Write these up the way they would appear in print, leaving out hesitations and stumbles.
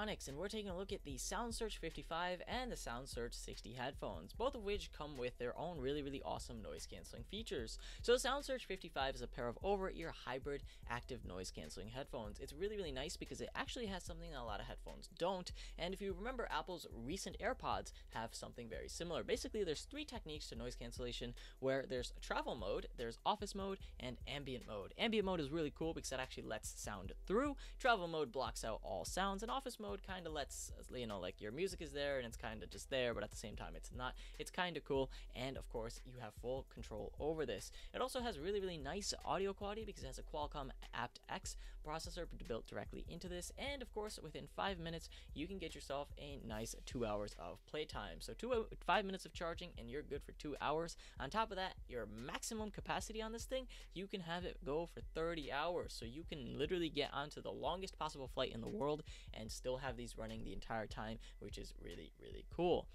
Taotronics, and we're taking a look at the SoundSearch 55 and the SoundSearch 60 headphones, both of which come with their own really awesome noise cancelling features. So the SoundSearch 55 is a pair of over-ear hybrid active noise cancelling headphones. It's really nice because it actually has something that a lot of headphones don't, and if you remember, Apple's recent AirPods have something very similar. Basically, there's three techniques to noise cancellation, where there's travel mode, there's office mode, and ambient mode. Ambient mode is really cool because it actually lets sound through. Travel mode blocks out all sounds, and office mode kind of lets, like your music is there and it's kind of just there, but at the same time it's not. It's kind of cool, and of course you have full control over this. It also has really nice audio quality because it has a Qualcomm aptX processor built directly into this, and of course within 5 minutes you can get yourself a nice 2 hours of playtime. So 5 minutes of charging and you're good for 2 hours. On top of that, your maximum capacity on this thing, you can have it go for 30 hours, so you can literally get onto the longest possible flight in the world and still have these running the entire time, which is really cool.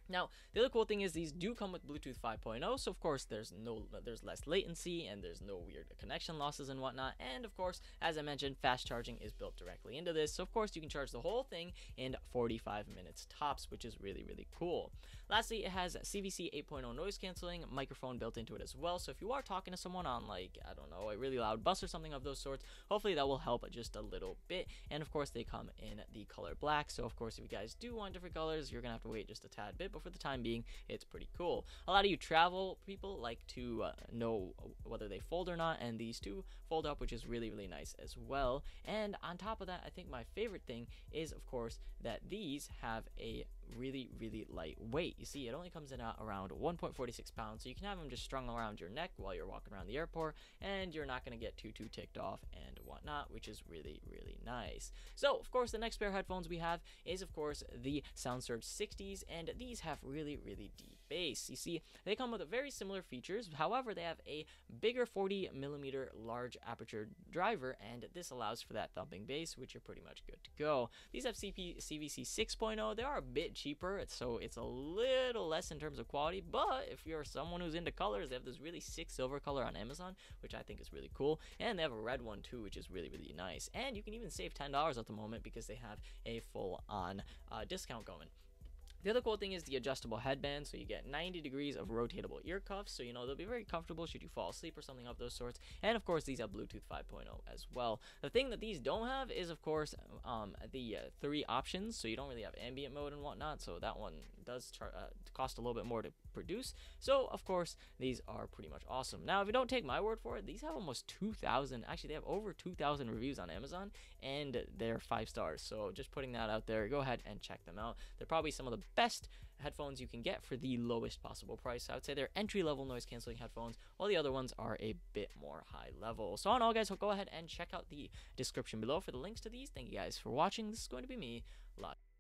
Now, the other cool thing is these do come with Bluetooth 5.0, so of course there's less latency and there's no weird connection losses and whatnot. And of course, as I mentioned, fast charging is built directly into this, so of course you can charge the whole thing in 45 minutes tops, which is really cool. Lastly, it has CVC 8.0 noise canceling microphone built into it as well, so if you are talking to someone on, like, I don't know, a really loud bus or something of those sorts, hopefully that will help just a little bit. And of course they come in the color black, so of course if you guys do want different colors, you're gonna have to wait just a tad bit, but for the time being, it's pretty cool. A lot of you travel people like to know whether they fold or not, and these two fold up, which is really nice as well. And on top of that, I think my favorite thing is, of course, that these have a really light weight. You see, it only comes in at around 1.46 pounds, so you can have them just strung around your neck while you're walking around the airport, and you're not going to get too ticked off and whatnot, which is really nice. So, of course, the next pair of headphones we have is, of course, the SoundSearch 60s, and these have really deep bass. You see, they come with very similar features. However, they have a bigger 40mm large aperture driver, and this allows for that thumping bass, which you're pretty much good to go. These have CVC 6.0. They are a bit cheaper, so it's a little less in terms of quality, but if you're someone who's into colors, they have this really sick silver color on Amazon, which I think is really cool, and they have a red one too, which is really nice. And you can even save $10 at the moment because they have a full-on discount going. The other cool thing is the adjustable headband, so you get 90 degrees of rotatable ear cuffs, so they'll be very comfortable should you fall asleep or something of those sorts. And of course, these have Bluetooth 5.0 as well. The thing that these don't have is, of course, the 3 options, so you don't really have ambient mode and whatnot, so that one does cost a little bit more to produce. So, of course, these are pretty much awesome. Now, if you don't take my word for it, these have almost 2,000, actually they have over 2,000 reviews on Amazon, and they're 5 stars, so just putting that out there, go ahead and check them out. They're probably some of the best headphones you can get for the lowest possible price. I would say they're entry-level noise canceling headphones, while the other ones are a bit more high level. So on all, guys, so go ahead and check out the description below for the links to these. Thank you guys for watching. This is going to be me live.